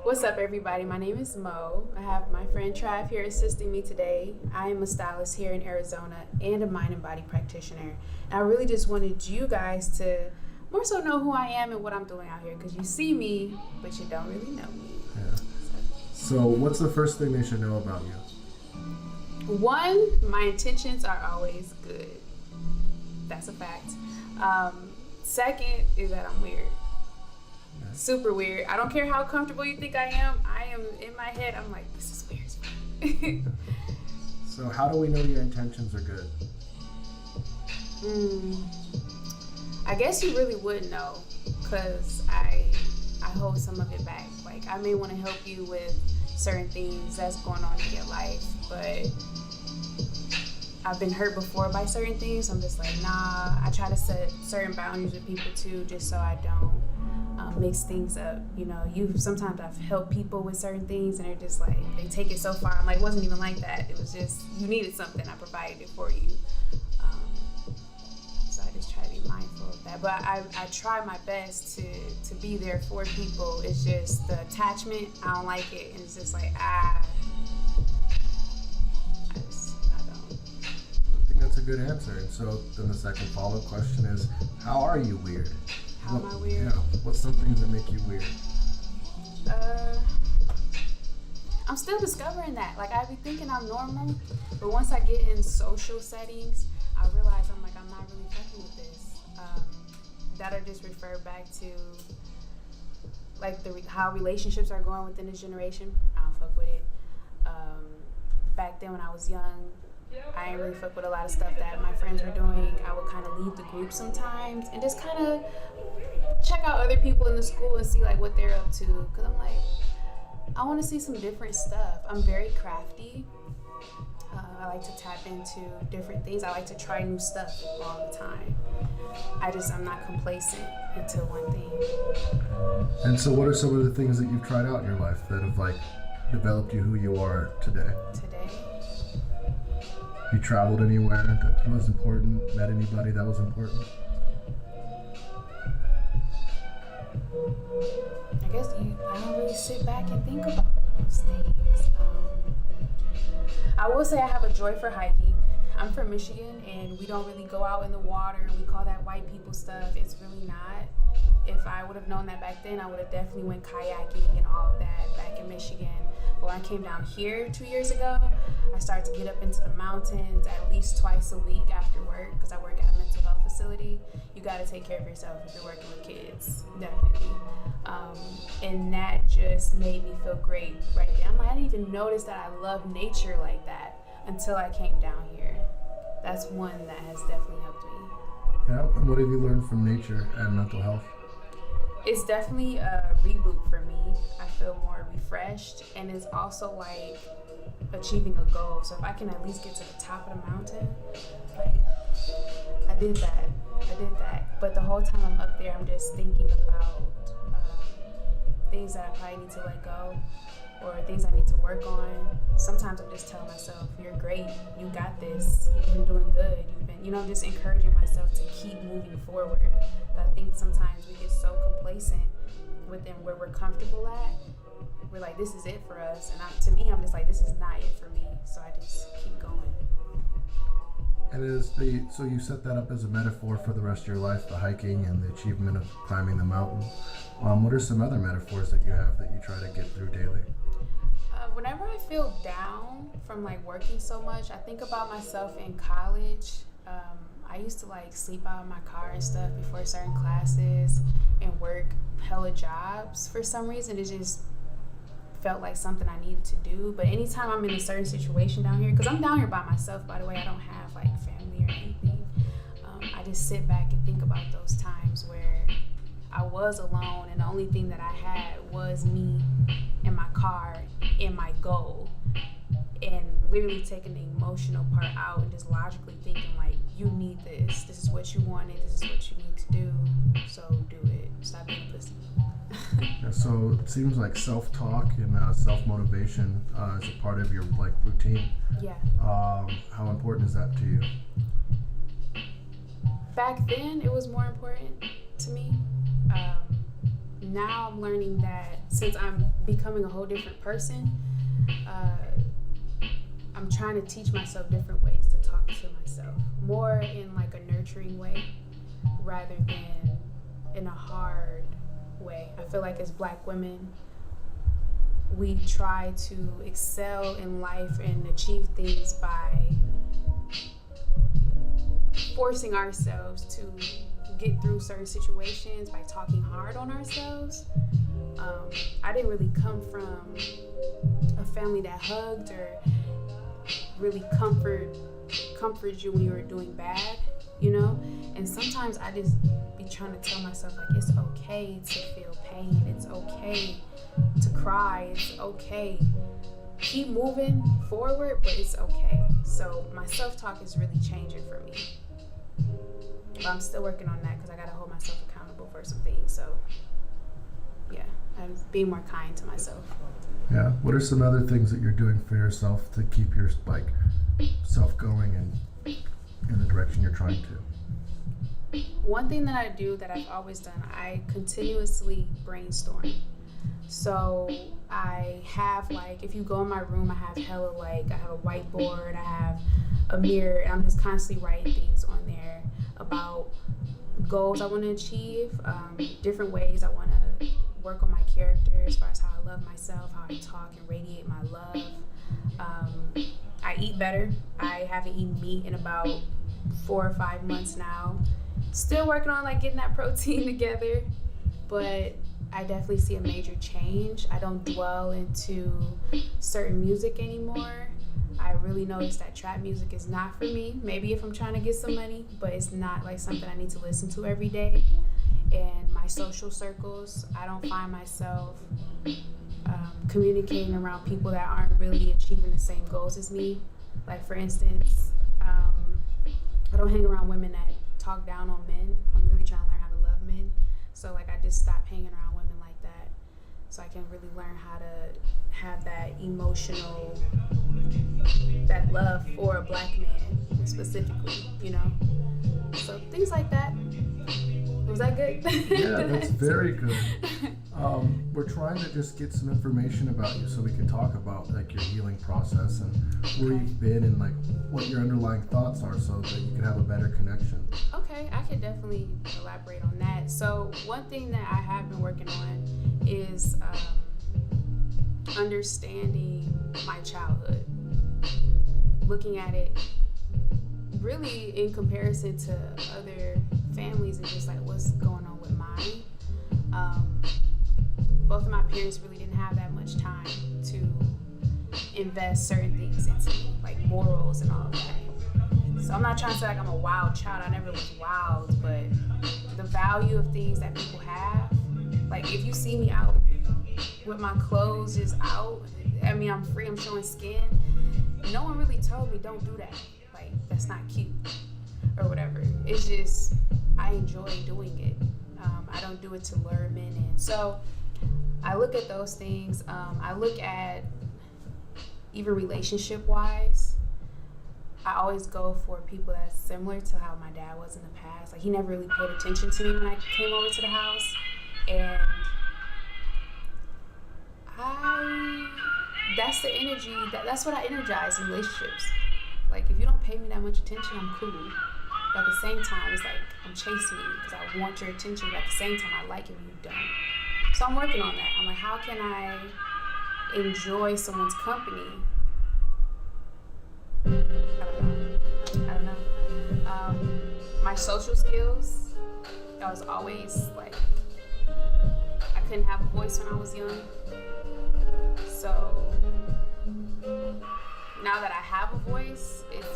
What's up, everybody? My name is Mo. I have my friend Trav here assisting me today. I am a stylist here in Arizona and a mind and body practitioner. And I really just wanted you guys to more so know who I am and what I'm doing out here, because you see me, but you don't really know me. Yeah. So what's the first thing they should know about you? One, my intentions are always good. That's a fact. Second is that I'm weird. Super weird. I don't care how comfortable you think I am in my head. I'm like, this is weird. So how do we know your intentions are good? I guess you really would know, because I hold some of it back. Like, I may want to help you with certain things that's going on in your life, but I've been hurt before by certain things. So I'm just like, nah. I try to set certain boundaries with people too, just so I don't mix things up. You know, sometimes I've helped people with certain things and they're just like, they take it so far. I'm like, it wasn't even like that. It was just, you needed something, I provided it for you. So I just try to be mindful of that. But I try my best to be there for people. It's just the attachment, I don't like it. And it's just like, I don't. I think that's a good answer. And so then the second follow-up question is, how are you weird? How am I weird? Yeah. What's some things that make you weird? I'm still discovering that. Like, I be thinking I'm normal, but once I get in social settings, I realize I'm not really fucking with this. That'll just refer back to like how relationships are going within this generation. I don't fuck with it. Back then when I was young, I didn't really fuck with a lot of stuff that my friends were doing. I would kind of leave the group sometimes and just kind of check out other people in the school and see like what they're up to. Cause I'm like, I want to see some different stuff. I'm very crafty. I like to tap into different things. I like to try new stuff all the time. I'm not complacent into one thing. And so what are some of the things that you've tried out in your life that have like developed you who you are today? You traveled anywhere that was important? Met anybody that was important? I guess I don't really sit back and think about those things. I will say I have a joy for hiking. I'm from Michigan and we don't really go out in the water. We call that white people stuff. It's really not. If I would have known that back then, I would have definitely went kayaking and all of that back in Michigan. But when I came down here 2 years ago, I started to get up into the mountains at least twice a week after work, because I work at a mental health facility. You got to take care of yourself if you're working with kids, definitely. And that just made me feel great right there. I'm like, I didn't even notice that I love nature like that until I came down here. That's one that has definitely helped me. Yeah, and what have you learned from nature and mental health? It's definitely a reboot for me. I feel more refreshed, and it's also like achieving a goal. So if I can at least get to the top of the mountain, like, I did that. But the whole time I'm up there, I'm just thinking about things that I probably need to let go, or things I need to work on. Sometimes I'm just telling myself, you're great, you got this, you've been doing good, just encouraging myself to keep moving forward. But I think sometimes we get so complacent within where we're comfortable at. We're like, this is it for us. And to me, I'm just like, this is not it for me. So I just keep going. And so you set that up as a metaphor for the rest of your life, the hiking and the achievement of climbing the mountain. What are some other metaphors that you have that you try to get through daily? Whenever I feel down from like working so much, I think about myself in college. I used to like sleep out in my car and stuff before certain classes and work hella jobs. For some reason, it just felt like something I needed to do. But anytime I'm in a certain situation down here, because I'm down here by myself, by the way, I don't have like family or anything. I just sit back and think about those times where I was alone and the only thing that I had was me and my car and my goal. And literally taking the emotional part out and just logically thinking like, you need this. This is what you wanted. This is what you need to do. So do it. Stop being a pussy. Yeah, so it seems like self-talk and self-motivation is a part of your like routine. Yeah. How important is that to you? Back then, it was more important to me. now I'm learning that since I'm becoming a whole different person, I'm trying to teach myself different ways to talk to myself, more in like a nurturing way rather than in a hard way. I feel like as Black women, we try to excel in life and achieve things by forcing ourselves to get through certain situations by talking hard on ourselves. I didn't really come from a family that hugged or really comforted you when you were doing bad, you know? And sometimes I just be trying to tell myself, like, it's okay to feel pain. It's okay to cry. It's okay. Keep moving forward, but it's okay. So my self-talk is really changing for me. But I'm still working on that because I got to hold myself accountable for some things. So, yeah, I'm being more kind to myself. Yeah. What are some other things that you're doing for yourself to keep your like self going and in the direction you're trying to? One thing that I do that I've always done, I continuously brainstorm. So I have, like, if you go in my room, I have hella, like, I have a whiteboard, I have a mirror, and I'm just constantly writing things on there about goals I want to achieve, different ways I want to work on my character as far as how I love myself, how I talk and radiate my love. I eat better. I haven't eaten meat in about 4 or 5 months now. Still working on like getting that protein together, but I definitely see a major change. I don't dwell into certain music anymore. I really noticed that trap music is not for me. Maybe if I'm trying to get some money, but it's not like something I need to listen to every day. And my social circles, I don't find myself communicating around people that aren't really achieving the same goals as me. Like, for instance, I don't hang around women that talk down on men. I'm really trying to learn how to love men. So, like, I just stopped hanging around women like that so I can really learn how to have that emotional, that love for a Black man specifically, you know? So, things like that. Was that good? Yeah, that's very good. We're trying to just get some information about you so we can talk about like your healing process and where you've been and like what your underlying thoughts are so that you can have a better connection. Okay, I could definitely elaborate on that. So one thing that I have been working on is understanding my childhood, looking at it really in comparison to other families and just like what's going on with mine. Both of my parents really didn't have that much time to invest certain things into me, like morals and all of that. So I'm not trying to say like I'm a wild child. I never was wild, but the value of things that people have, like if you see me out with my clothes just out, I mean I'm free, I'm showing skin, no one really told me don't do that. Like that's not cute or whatever. It's just I enjoy doing it. I don't do it to lure men in. So I look at those things. I look at even relationship-wise. I always go for people that's similar to how my dad was in the past. Like he never really paid attention to me when I came over to the house, and that's the energy. That's what I energize in relationships. Like if you don't pay me that much attention, I'm cool. But at the same time, it's like I'm chasing you because I want your attention. But at the same time, I like it when you don't. So I'm working on that. I'm like, how can I enjoy someone's company? I don't know. My social skills, I was always like, I couldn't have a voice when I was young. So now that I have a voice, it's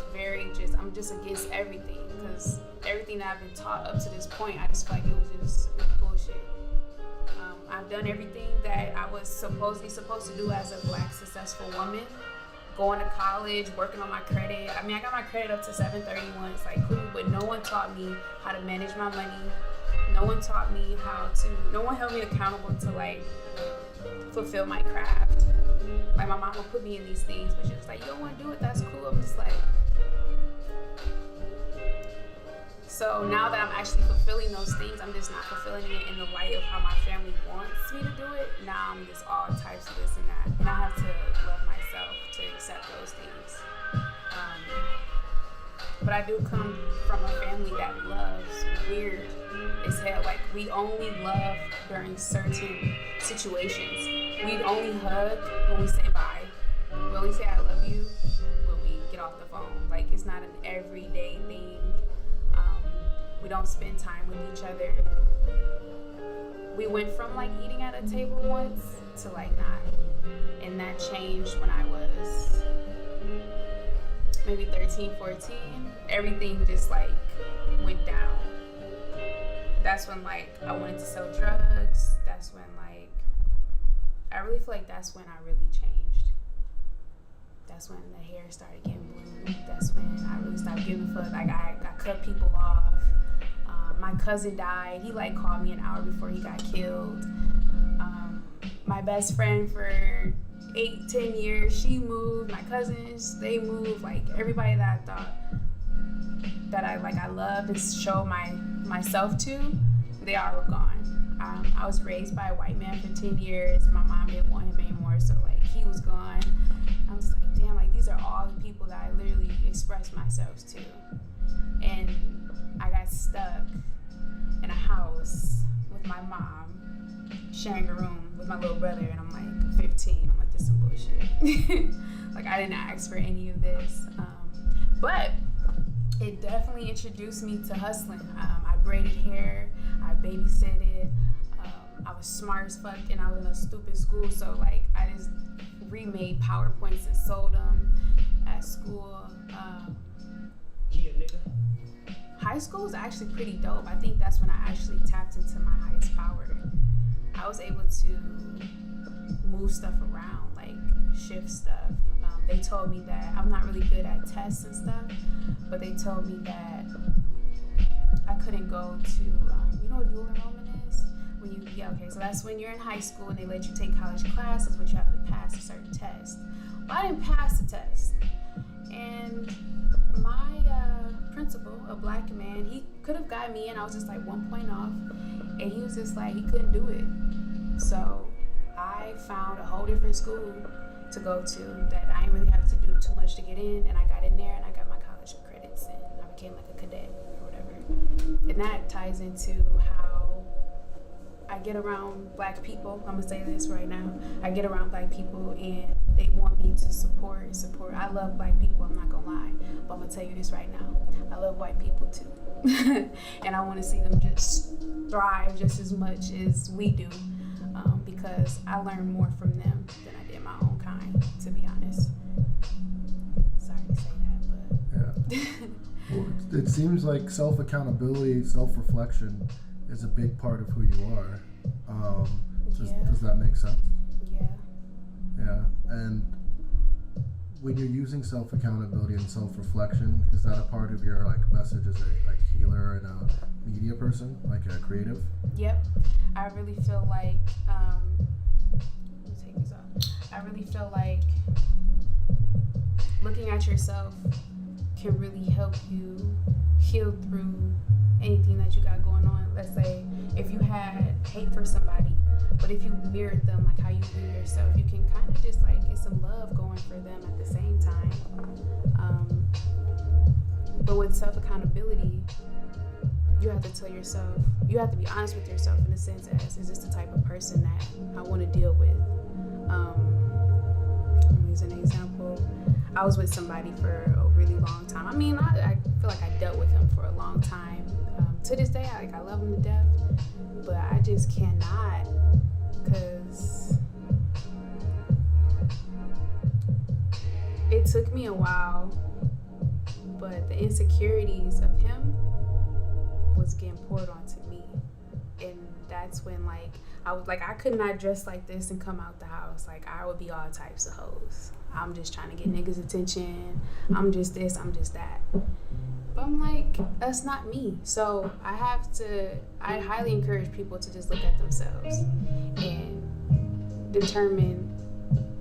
I'm just against everything because everything that I've been taught up to this point, I just feel like it was bullshit. I've done everything that I was supposed to do as a Black successful woman. Going to college, working on my credit. I mean, I got my credit up to 731. It's like cool, but no one taught me how to manage my money. No one taught me no one held me accountable to like fulfill my craft. Like my mom would put me in these things, but she was like, you don't want to do it, that's cool. I'm just like, So now that I'm actually fulfilling those things, I'm just not fulfilling it in the light of how my family wants me to do it. Now I'm just all types of this and that. And I have to love myself to accept those things. But I do come from a family that loves weird as hell. Like, we only love during certain situations. We only hug when we say bye. We only say I love you when we get off the phone. Like, it's not an everyday thing. We don't spend time with each other. We went from like eating at a table once to like not. And that changed when I was maybe 13, 14. Everything just like went down. That's when like I wanted to sell drugs. That's when like, I really feel like that's when I really changed. That's when the hair started getting blue. That's when I really stopped giving a fuck. Like I cut people off. My cousin died. He like called me an hour before he got killed. My best friend for 8-10 years, she moved. My cousins, they moved. Like everybody that I thought that I loved and showed myself to, they all were gone. I was raised by a white man for 10 years. My mom didn't want him anymore, so like he was gone. I was like, damn, like these are all the people that I literally expressed myself to. And I got stuck in a house with my mom, sharing a room with my little brother, and I'm like 15. I'm like, this is some bullshit. Like, I didn't ask for any of this. But it definitely introduced me to hustling. I braided hair, I babysitted, I was smart as fuck, and I was in a stupid school, so like I just remade PowerPoints and sold them at school. High school was actually pretty dope. I think that's when I actually tapped into my highest power. I was able to move stuff around, like shift stuff. They told me that I'm not really good at tests and stuff, but they told me that I couldn't go to, you know what dual enrollment is? So that's when you're in high school and they let you take college classes, but you have to pass a certain test. Well, I didn't pass the test. And my principal, a black man, he could have got me in. I was just like 1 point off, and he was just like, he couldn't do it. So I found a whole different school to go to that I didn't really have to do too much to get in, and I got in there and I got my college credits and I became like a cadet or whatever. And that ties into how I get around black people. I'm gonna say this right now. I get around black people and they want me to support. I love black people, I'm not gonna lie. But I'm gonna tell you this right now. I love white people too. And I wanna see them just thrive just as much as we do. Because I learned more from them than I did my own kind, to be honest. Sorry to say that, but yeah. Well, it seems like self-accountability, self-reflection is a big part of who you are. Does that make sense? Yeah. Yeah. And when you're using self-accountability and self-reflection, is that a part of your like message as a like healer and a media person, like a creative? Yep. I really feel like let me take these off. I really feel like looking at yourself can really help you heal through anything that you got going on. Let's say if you had hate for somebody, but if you mirrored them like how you view yourself, you can kind of just like get some love going for them at the same time. But with self-accountability, you have to tell yourself, you have to be honest with yourself in a sense as, is this the type of person that I want to deal with? Let me use an example. I was with somebody for a really long time. I mean, I feel like I dealt with him for a long time. To this day, I love him to death, but I just cannot, because it took me a while, but the insecurities of him was getting poured onto me. And that's when I could not dress like this and come out the house. Like, I would be all types of hoes. I'm just trying to get niggas' attention. I'm just this, I'm just that. But I'm like, that's not me. So I highly encourage people to just look at themselves and determine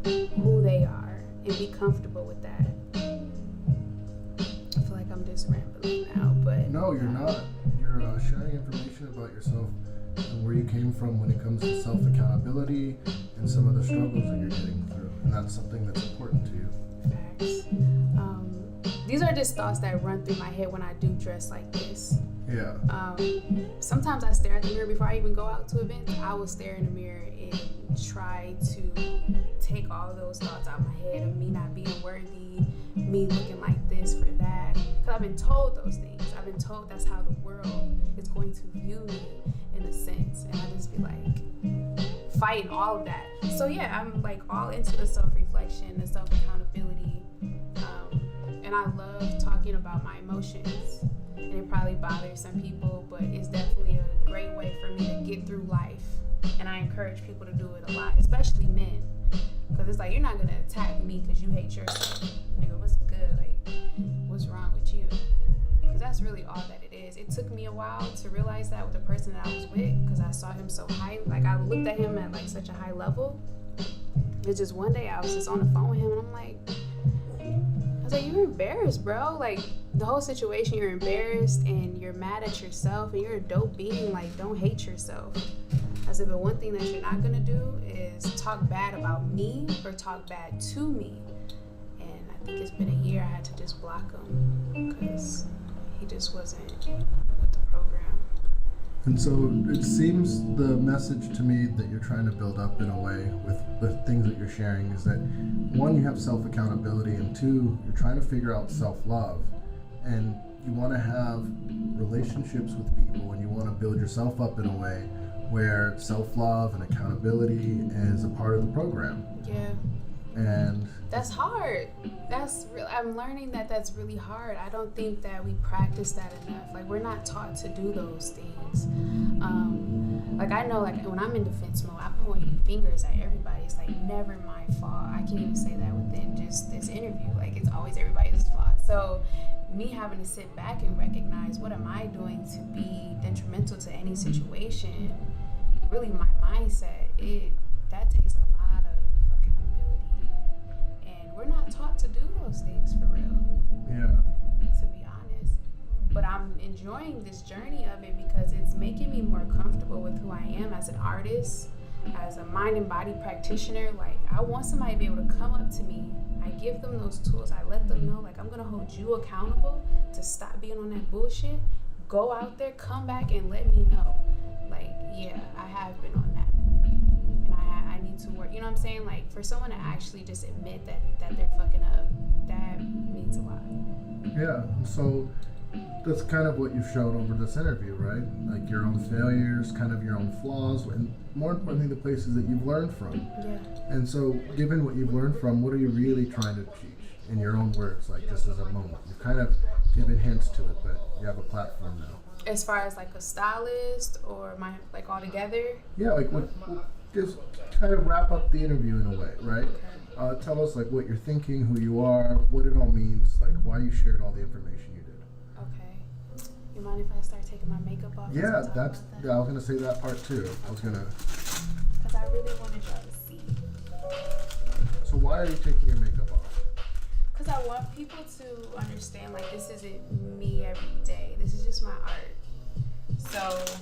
who they are and be comfortable with that. I feel like I'm just rambling now, but no, you're not. You're sharing information about yourself and where you came from when it comes to self-accountability and some of the struggles that you're getting through, and that's something that's important to you. Facts. These are just thoughts that run through my head when I do dress like this. Yeah. Sometimes I stare at the mirror before I even go out to events. I will stare in the mirror and try to take all of those thoughts out of my head of me not being worthy, me looking like this for that. Because I've been told those things. I've been told that's how the world is going to view me in a sense. And I just be like fighting all of that. So yeah, I'm like all into the self-reflection, the self-accountability. And I love talking about my emotions. And it probably bothers some people, but it's definitely a great way for me to get through life. And I encourage people to do it a lot, especially men. Because it's like, you're not going to attack me because you hate yourself. Nigga, what's good? Like, what's wrong with you? Because that's really all that it is. It took me a while to realize that with the person that I was with, because I saw him so high. Like, I looked at him at like such a high level. It's just one day I was just on the phone with him and I'm like, I was like, you're embarrassed, bro. Like, the whole situation, you're embarrassed and you're mad at yourself and you're a dope being. Like, don't hate yourself. I said, but one thing that you're not gonna do is talk bad about me or talk bad to me. And I think it's been a year I had to just block him because he just wasn't with the program. And so it seems the message to me that you're trying to build up in a way with the things that you're sharing is that, one, you have self-accountability, and two, you're trying to figure out self-love. And you want to have relationships with people and you want to build yourself up in a way where self-love and accountability is a part of the program. Yeah. And that's hard. I'm learning that that's really hard. I don't think that we practice that enough. Like, we're not taught to do those things. Like, I know, like, when I'm in defense mode, I point fingers at everybody. It's like never my fault. I can't even say that within just this interview. Like, it's always everybody's fault. So me having to sit back and recognize what am I doing to be detrimental to any situation, really my mindset, that takes a lot of accountability. And we're not taught to do those things for real. yeah. To be honest. But I'm enjoying this journey of it because it's making me more comfortable with who I am as an artist, as a mind and body practitioner. Like, I want somebody to be able to come up to me. I give them those tools. I let them know, like, I'm going to hold you accountable to stop being on that bullshit. Go out there, come back, and let me know. Like, yeah, I have been on that. And I need to work. You know what I'm saying? Like, for someone to actually just admit that they're fucking up, that means a lot. Yeah, so that's kind of what you've shown over this interview, right? Like, your own failures, kind of your own flaws, and more importantly, the places that you've learned from. Yeah. And so, given what you've learned from, what are you really trying to teach in your own words? Like, this is a moment. You've kind of given hints to it, but you have a platform now. As far as like a stylist or my, like, all together? Yeah, like, just kind of wrap up the interview in a way, right? Okay. Tell us, like, what you're thinking, who you are, what it all means, like, why you shared all the information you did. Okay. You mind if I start taking my makeup off? Yeah, I was gonna say that part too. Because I really wanted y'all to see. So why are you taking your makeup off? Because I want people to understand, like, this isn't me every day. This is just my art. So,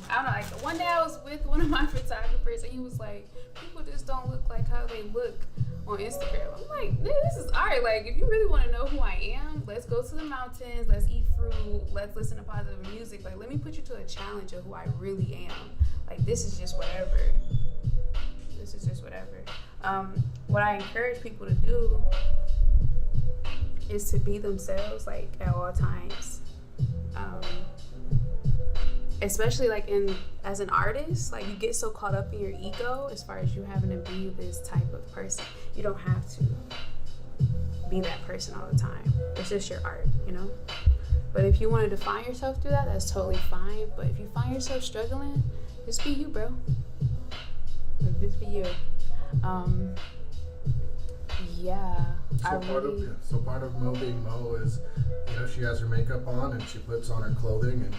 I don't know, like, one day I was with one of my photographers and he was like, people just don't look like how they look on Instagram. I'm like, this is art. Like, if you really want to know who I am, let's go to the mountains, let's eat fruit, let's listen to positive music. Like, let me put you to a challenge of who I really am. Like, this is just whatever. This is just whatever. What I encourage people to do is to be themselves, like, at all times. Especially like as an artist, like, you get so caught up in your ego as far as you having to be this type of person. You don't have to be that person all the time. It's just your art, you know? But if you want to define yourself through that, that's totally fine. But if you find yourself struggling, just be you, bro. Just be you. Yeah. So part of Mo being Mo is, you know, she has her makeup on and she puts on her clothing and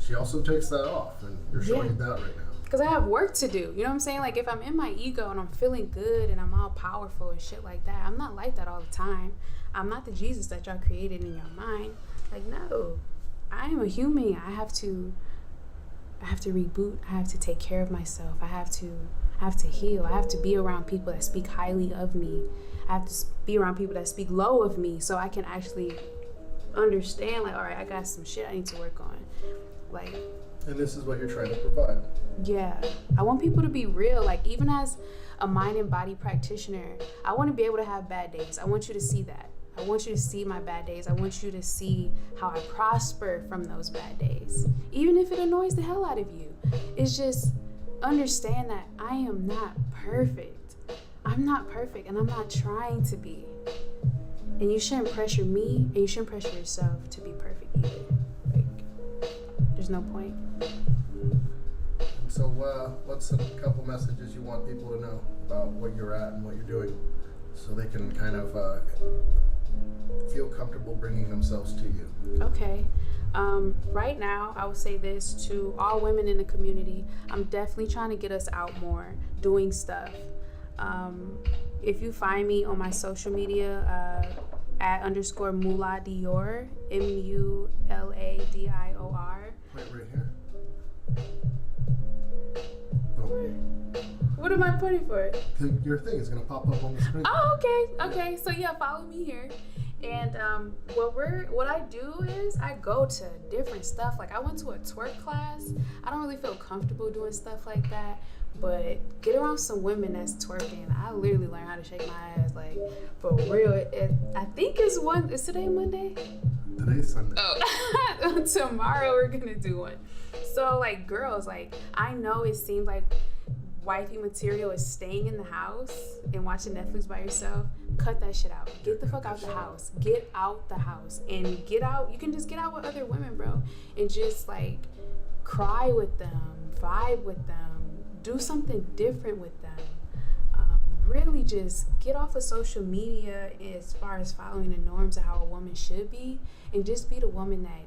she also takes that off, and you're showing that right now. because I have work to do. You know what I'm saying? Like, if I'm in my ego and I'm feeling good and I'm all powerful and shit like that, I'm not like that all the time. I'm not the Jesus that y'all created in your mind. Like, no, I am a human. I have to reboot. I have to take care of myself. I have to heal. I have to be around people that speak highly of me. I have to be around people that speak low of me, so I can actually understand, like, all right, I got some shit I need to work on. Like, and this is what you're trying to provide. Yeah, I want people to be real. Like, even as a mind and body practitioner, I want to be able to have bad days. I want you to see that. I want you to see my bad days. I want you to see how I prosper from those bad days, even if it annoys the hell out of you. It's just understand that I am not perfect. I'm not perfect, and I'm not trying to be. And you shouldn't pressure me, and you shouldn't pressure yourself to be perfect either. Like, there's no point. So what's a couple messages you want people to know about what you're at and what you're doing, so they can kind of feel comfortable bringing themselves to you? Okay. Right now, I will say this to all women in the community. I'm definitely trying to get us out more, doing stuff. If you find me on my social media, @_Mula Dior, MULADIOR. Wait, right here? What am I pointing for? Your thing is going to pop up on the screen. Oh, okay. So yeah, follow me here. And what I do is I go to different stuff. Like, I went to a twerk class. I don't really feel comfortable doing stuff like that, but get around some women that's twerking. I literally learned how to shake my ass, like, for real. I think is today Monday? Today's Sunday. Oh, tomorrow we're gonna do one. So, like, girls, like, I know it seems like wifey material is staying in the house and watching Netflix by yourself. Cut that shit out. Get the fuck out the house. Get out the house and get out. You can just get out with other women, bro, and just, like, cry with them, vibe with them, do something different with them. Really just get off of social media as far as following the norms of how a woman should be, and just be the woman that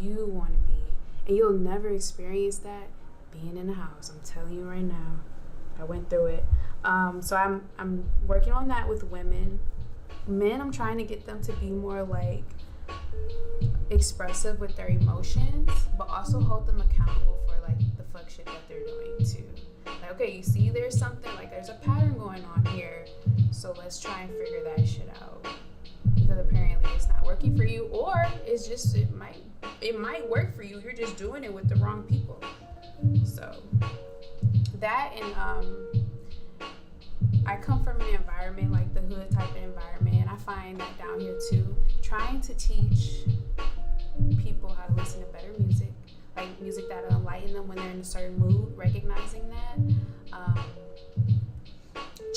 you want to be. And you'll never experience that being in the house. I'm telling you right now. I went through it. So I'm working on that with women. Men, I'm trying to get them to be more, like, expressive with their emotions, but also hold them accountable for, like, the fuck shit that they're doing too. Like, okay, you see there's something, like, there's a pattern going on here, so let's try and figure that shit out, because apparently it's not working for you, or it's just it might work for you, you're just doing it with the wrong people. So that, and I come from an environment like the hood type of environment, and I find that down here too, trying to teach people how to listen to better music, like music that'll enlighten them when they're in a certain mood, recognizing that,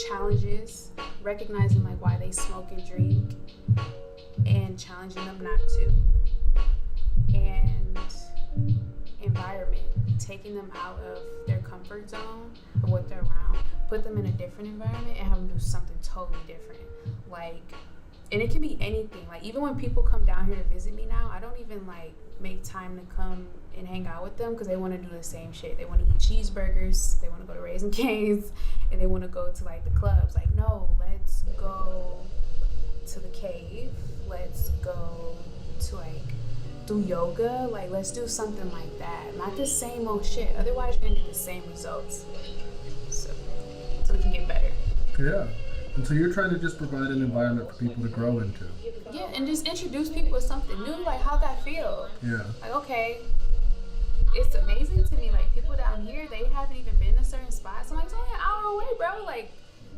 challenges, recognizing, like, why they smoke and drink, and challenging them not to, and environment, taking them out of their comfort zone or what they're around, put them in a different environment and have them do something totally different. Like, and it can be anything. Like, even when people come down here to visit me now, I don't even, like, make time to come and hang out with them, because they want to do the same shit. They want to eat cheeseburgers, they want to go to Raising Cane's, and they want to go to, like, the clubs. Like, no, let's go to the cave, let's go to, like, do yoga, like, let's do something like that. Not the same old shit, otherwise you're gonna get the same results. So we can get better. Yeah. And so you're trying to just provide an environment for people to grow into. Yeah, and just introduce people to something new, like, how'd that feel? Yeah. Like, okay, it's amazing to me, like, people down here, they haven't even been to certain spots. I'm like, it's only an hour away, bro. Like,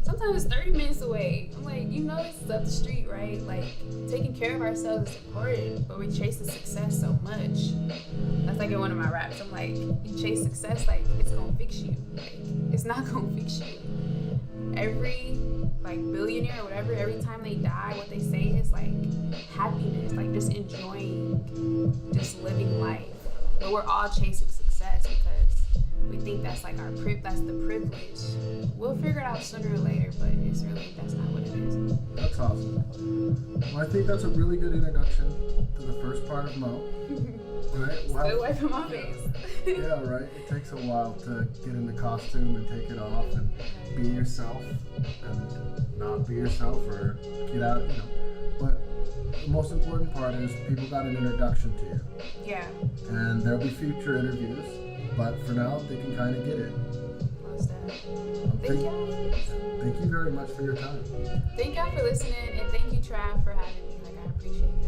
sometimes it's 30 minutes away. I'm like, you know, this is up the street, right? Like, taking care of ourselves is important, but we're chasing success so much. That's like in one of my raps. I'm like, you chase success, like, it's gonna fix you. Like, it's not gonna fix you. Every, like, billionaire or whatever, every time they die, what they say is, like, happiness, like, just enjoying, just living life. But we're all chasing success because we think that's, like, that's the privilege. We'll figure it out sooner or later, but that's not what it is. That's awesome. Well, I think that's a really good introduction to the first part of Mo. Right? Stay away from my face. Yeah, right. It takes a while to get in the costume and take it off and be yourself and not be yourself or get out, you know. But the most important part is people got an introduction to you. Yeah. And there'll be future interviews, but for now they can kind of get it. What's that? Thank you very much for your time. Thank y'all for listening, and thank you, Trav, for having me. Like, I appreciate that.